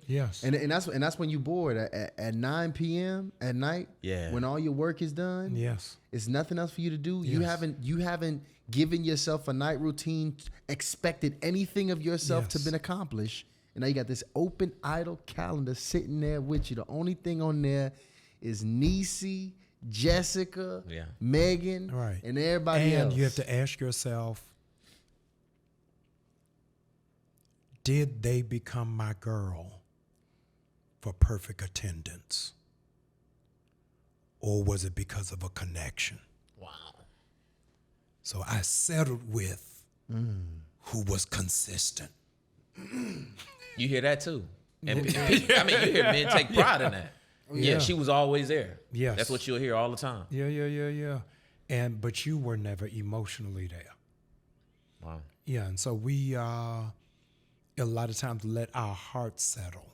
Yes. And that's when you bored at 9 p.m. at night. Yeah. When all your work is done. Yes. It's nothing else for you to do. You Yes. haven't given yourself a night routine, expected anything of yourself to Yes. been accomplished. And now you got this open, idle calendar sitting there with you. The only thing on there is Niecy, Jessica, Yeah. Megan, Right. and everybody And else. you have to ask yourself, did they become my girl for perfect attendance? Or was it because of a connection? Wow. So I settled with who was consistent. You hear that too. And I mean, you hear men take pride in that. Yeah. Yeah. She was always there. Yes. That's what you'll hear all the time. Yeah. But you were never emotionally there. Wow. Yeah, and so we a lot of times let our hearts settle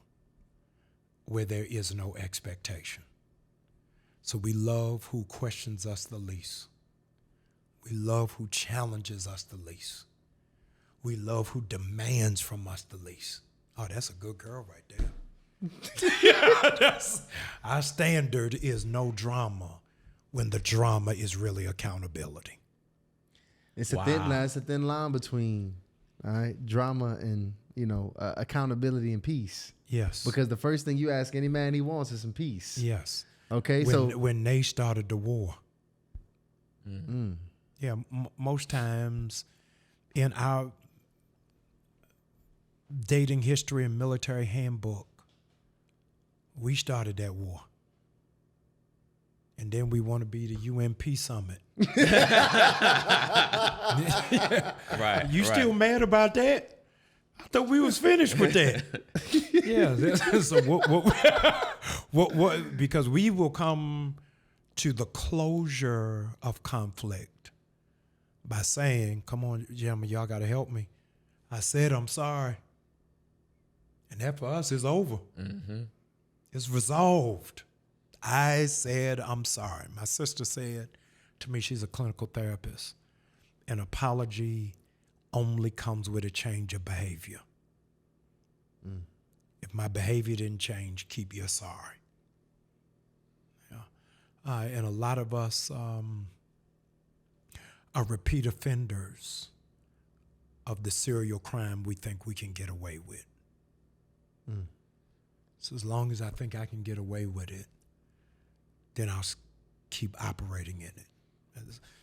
where there is no expectation. So we love who questions us the least. We love who challenges us the least. We love who demands from us the least. Oh, that's a good girl right there. Our standard is no drama when the drama is really accountability. It's a thin line between, all right, drama and, accountability and peace. Yes. Because the first thing you ask any man he wants is some peace. Yes. Okay, when they started the war, yeah, most times in our dating history and military handbook, we started that war. And then we want to be the UN Peace Summit. Right. You still mad about that? I thought we was finished with that. Yeah. So what? Because we will come to the closure of conflict by saying, "Come on, gentlemen, y'all got to help me." I said, "I'm sorry," and that for us is over. Mm-hmm. It's resolved. I said, "I'm sorry." My sister said to me, she's a clinical therapist, an apology only comes with a change of behavior. If my behavior didn't change, keep your sorry. Yeah. And a lot of us are repeat offenders of the serial crime we think we can get away with. So as long as I think I can get away with it, then I'll keep operating in it.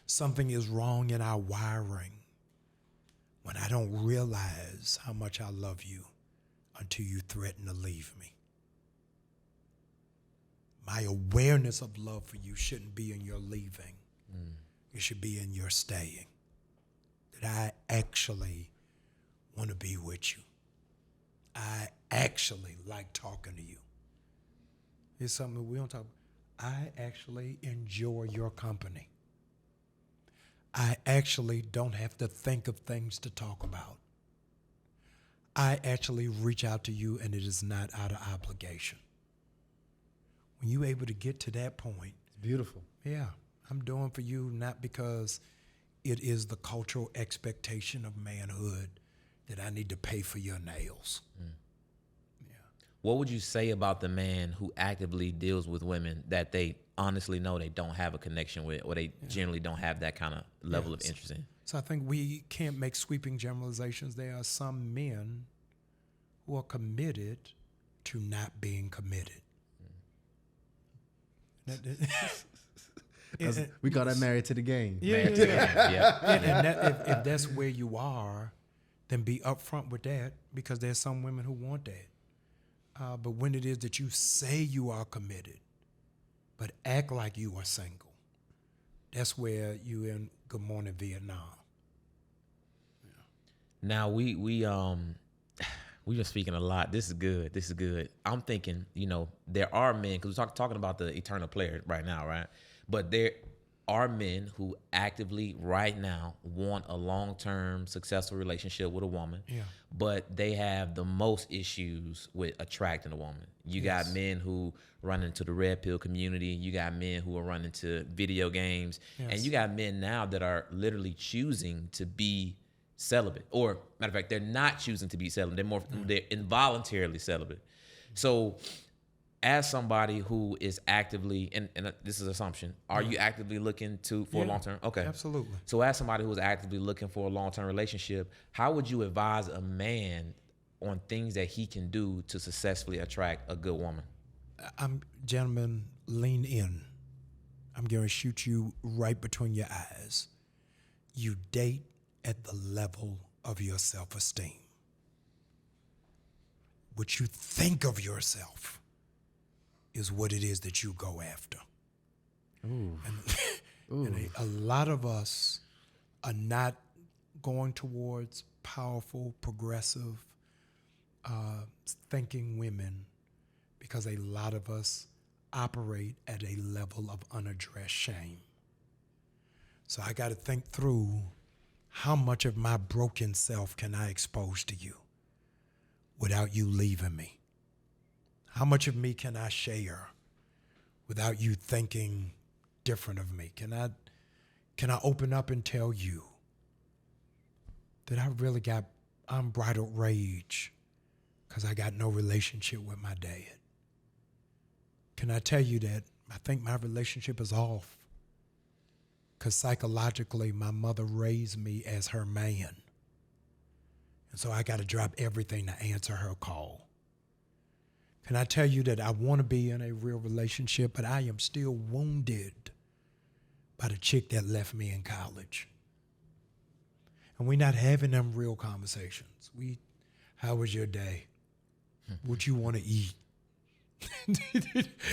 Something is wrong in our wiring when I don't realize how much I love you until you threaten to leave me. My awareness of love for you shouldn't be in your leaving. It should be in your staying. That I actually want to be with you. I actually like talking to you. It's something that we don't talk about. I actually enjoy your company. I actually don't have to think of things to talk about. I actually reach out to you and it is not out of obligation. When you're able to get to that point, it's beautiful. Yeah, I'm doing for you not because it is the cultural expectation of manhood that I need to pay for your nails. What would you say about the man who actively deals with women that they honestly know they don't have a connection with, or they generally don't have that kind of level of interest in? So I think we can't make sweeping generalizations. There are some men who are committed to not being committed. We call that married to the game. Yeah. And if that's where you are, then be upfront with that, because there's some women who want that. But when it is that you say you are committed, but act like you are single, that's where you in Good Morning Vietnam. Now we just speaking a lot. This is good. I'm thinking, there are men, because we're talking about the eternal player right now, right? But there are men who actively right now want a long-term successful relationship with a woman, but they have the most issues with attracting a woman. You got men who run into the red pill community. You got men who are running to video games. And you got men now that are literally choosing to be celibate. Or, matter of fact, they're not choosing to be celibate. They're involuntarily celibate. So as somebody who is actively, and this is an assumption, are you actively looking for a long-term? Okay. Absolutely. So as somebody who is actively looking for a long-term relationship, how would you advise a man on things that he can do to successfully attract a good woman? Gentlemen, lean in. I'm going to shoot you right between your eyes. You date at the level of your self-esteem. What you think of yourself is what it is that you go after. And a lot of us are not going towards powerful, progressive, thinking women because a lot of us operate at a level of unaddressed shame. So I got to think through, how much of my broken self can I expose to you without you leaving me? How much of me can I share without you thinking different of me? Can I open up and tell you that I really got unbridled rage because I got no relationship with my dad. Can I tell you that I think my relationship is off? Because psychologically, my mother raised me as her man. And so I got to drop everything to answer her call. Can I tell you that I want to be in a real relationship, but I am still wounded by the chick that left me in college. And we're not having them real conversations. How was your day? What you want to eat?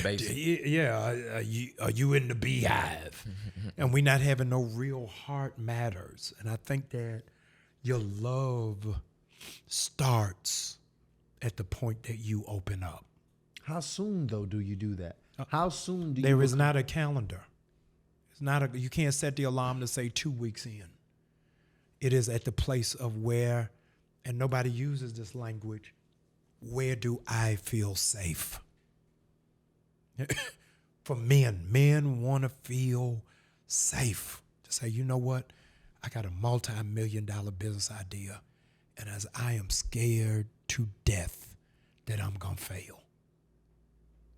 Basic. Yeah, are you in the beehive? And we're not having no real heart matters. And I think that your love starts at the point that you open up. How soon though do you do that? How soon do you? There is not a calendar. It's not you can't set the alarm to say 2 weeks in. It is at the place of where, and nobody uses this language, where do I feel safe? For men want to feel safe. To say, you know what? I got a multi-million-dollar business idea, and as I am scared to death that I'm going to fail.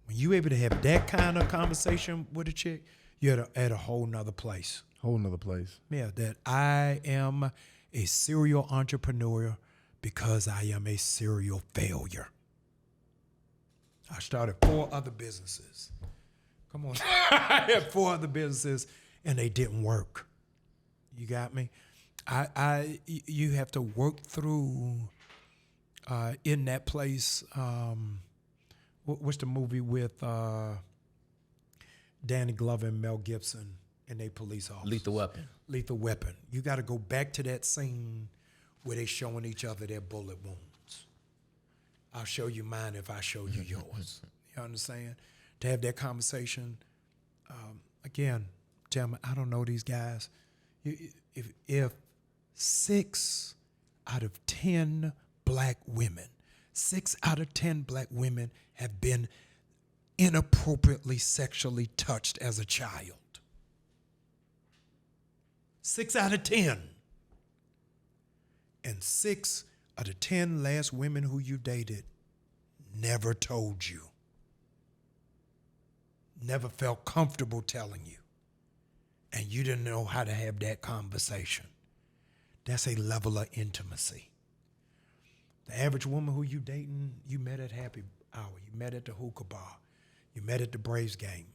When you able to have that kind of conversation with a chick, you're at a whole nother place. Whole nother place. Yeah, that I am a serial entrepreneur because I am a serial failure. I started 4 other businesses. Come on. I had 4 other businesses and they didn't work. You got me? You have to work through in that place. What's the movie with Danny Glover and Mel Gibson and they police officers? Lethal Weapon. Lethal Weapon. You got to go back to that scene where they showing each other their bullet wounds. I'll show you mine if I show you yours. You understand? To have that conversation. Again, tell me, I don't know these guys. If 6 out of 10 black women, 6 out of 10 black women have been inappropriately sexually touched as a child. 6 out of 10. And 6 out of 10 last women who you dated never told you. Never felt comfortable telling you. And you didn't know how to have that conversation. That's a level of intimacy. The average woman who you dating, you met at happy hour. You met at the hookah bar. You met at the Braves game.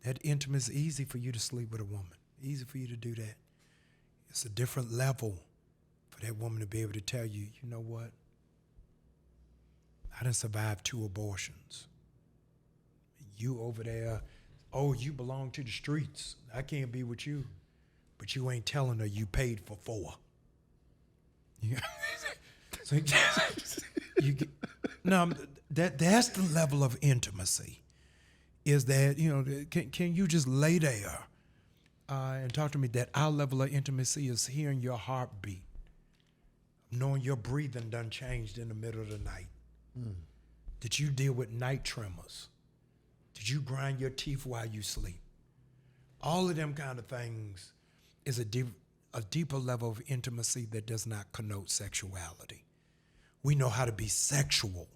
That intimacy is easy for you to sleep with a woman. Easy for you to do that. It's a different level for that woman to be able to tell you, you know what? I done survived 2 abortions. You over there, oh, you belong to the streets. I can't be with you. But you ain't telling her you paid for 4. So you get, no, that's the level of intimacy. Is that, can you just lay there and talk to me that our level of intimacy is hearing your heartbeat, knowing your breathing done changed in the middle of the night. Did you deal with night tremors? Did you grind your teeth while you sleep? All of them kind of things is a deeper level of intimacy that does not connote sexuality. We know how to be sexual.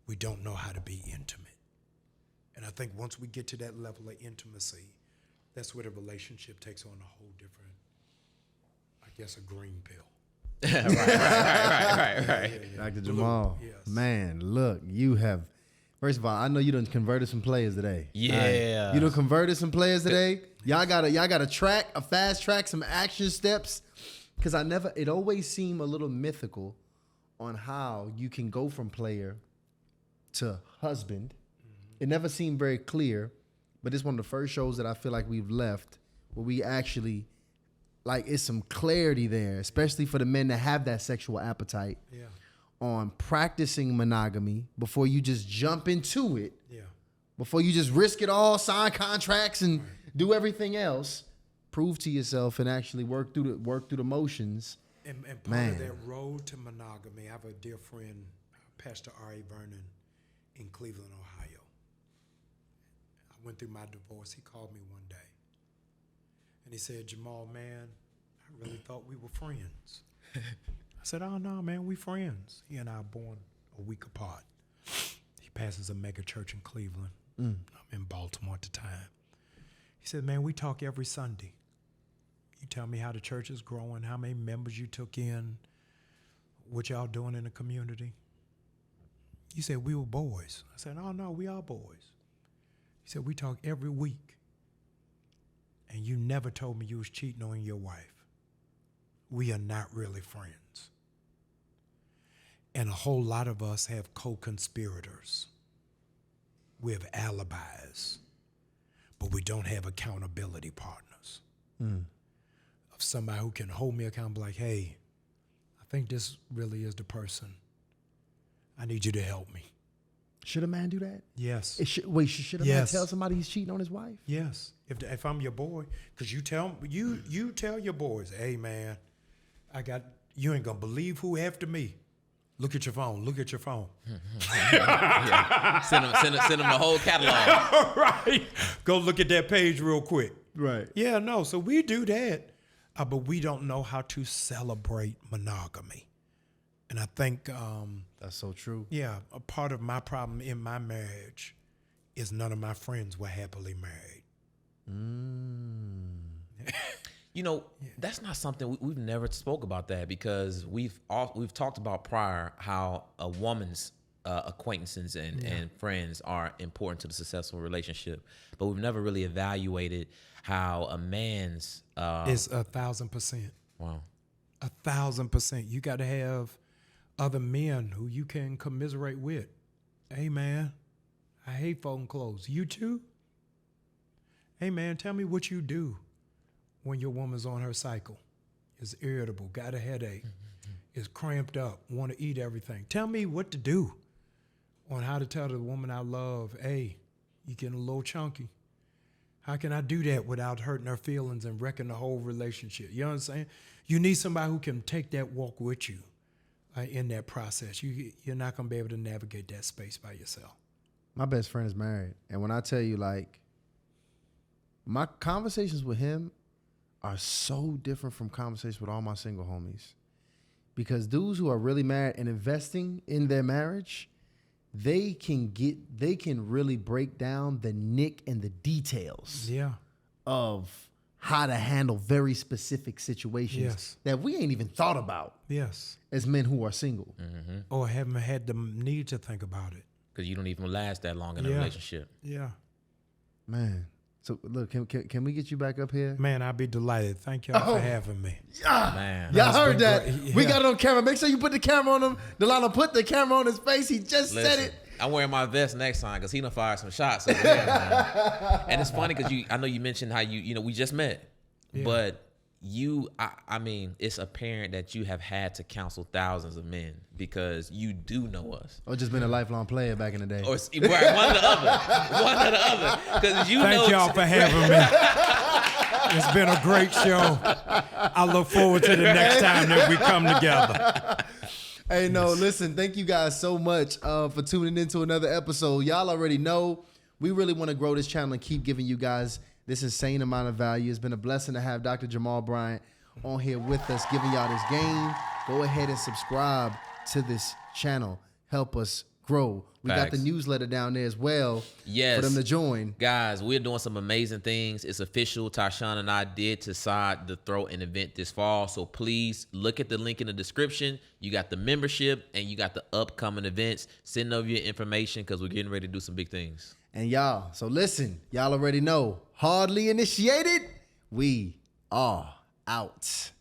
We don't know how to be intimate. And I think once we get to that level of intimacy, that's where the relationship takes on a whole different, I guess, a green pill. Right. Dr. Jamal, yes. man, look, you have. First of all, I know you done converted some players today. Yeah. Right? You done converted some players today. Y'all got a fast track, some action steps. Because it always seemed a little mythical on how you can go from player to husband. It never seemed very clear, but it's one of the first shows that I feel like we've left where we actually, like, it's some clarity there, especially for the men that have that sexual appetite. Yeah. On practicing monogamy before you just jump into it. Yeah. Before you just risk it all, sign contracts and do everything else. Prove to yourself and actually work through the motions. And part Man. of that road to monogamy, I have a dear friend, Pastor R.A. Vernon, in Cleveland, Ohio. I went through my divorce. He called me one day. And he said, Jamal, man, I really thought we were friends. I said, oh, no, man, we friends. He and I are born a week apart. He passes a mega church in Cleveland. I'm in Baltimore at the time. He said, man, we talk every Sunday. You tell me how the church is growing, how many members you took in, what y'all doing in the community. He said, we were boys. I said, oh, no, we are boys. He said, we talk every week. And you never told me you was cheating on your wife. We are not really friends. And a whole lot of us have co-conspirators. We have alibis, but we don't have accountability partners. Of somebody who can hold me accountable, like, hey, I think this really is the person. I need you to help me. Should a man do that? Yes. Should a man Yes. tell somebody he's cheating on his wife? Yes. If I'm your boy, because you tell your boys, hey, man, you ain't gonna believe who after me. Look at your phone. Look at your phone. Yeah. Send them the whole catalog. Right. Go look at that page real quick. Right. Yeah, no. So we do that, but we don't know how to celebrate monogamy. And I think, That's so true. yeah, a part of my problem in my marriage is none of my friends were happily married. You know, that's not something we've never spoke about that, because we've talked about prior how a woman's acquaintances and friends are important to the successful relationship, but we've never really evaluated how a man's It's 1,000%. wow. 1,000%. You got to have other men who you can commiserate with. Hey, man, I hate folding clothes. You too? Hey, man, tell me what you do when your woman's on her cycle. Is irritable, got a headache, is cramped up, want to eat everything. Tell me what to do on how to tell the woman I love, hey, you getting a little chunky. How can I do that without hurting her feelings and wrecking the whole relationship? You know what I'm saying? You need somebody who can take that walk with you in that process. You're not going to be able to navigate that space by yourself. My best friend is married. And when I tell you, like, my conversations with him are so different from conversations with all my single homies. Because dudes who are really married and investing in their marriage, they can really break down the nick and the details Yeah. of how to handle very specific situations Yes. that we ain't even thought about Yes. as men who are single. Or haven't had the need to think about it. Because you don't even last that long in a Yeah. relationship. Yeah. Man. So look, can we get you back up here? Man, I'd be delighted. Thank y'all for having me. Man. Y'all It's heard been that. great. We Yeah. got it on camera. Make sure you put the camera on him. Delano put the camera on his face. He just said Listen, it. I'm wearing my vest next time because he done fired some shots over there, man. And it's funny because I know you mentioned how you know, we just met, but I mean, it's apparent that you have had to counsel thousands of men because you do know us. Or just been a lifelong player back in the day. Or right, one or the other. Because you know. Thank y'all for having me. It's been a great show. I look forward to the next time that we come together. Hey, no, listen, thank you guys so much for tuning into another episode. Y'all already know we really want to grow this channel and keep giving you guys this insane amount of value. It's been a blessing to have Dr. Jamal Bryant on here with us, giving y'all this game. Go ahead and subscribe to this channel. Help us grow. We got the Facts. newsletter down there as well Yes. for them to join. Guys, we're doing some amazing things. It's official. Tyshawn and I did decide to throw an event this fall. So please look at the link in the description. You got the membership and you got the upcoming events. Send over your information because we're getting ready to do some big things. And y'all, so listen, y'all already know, hardly initiated, we are out.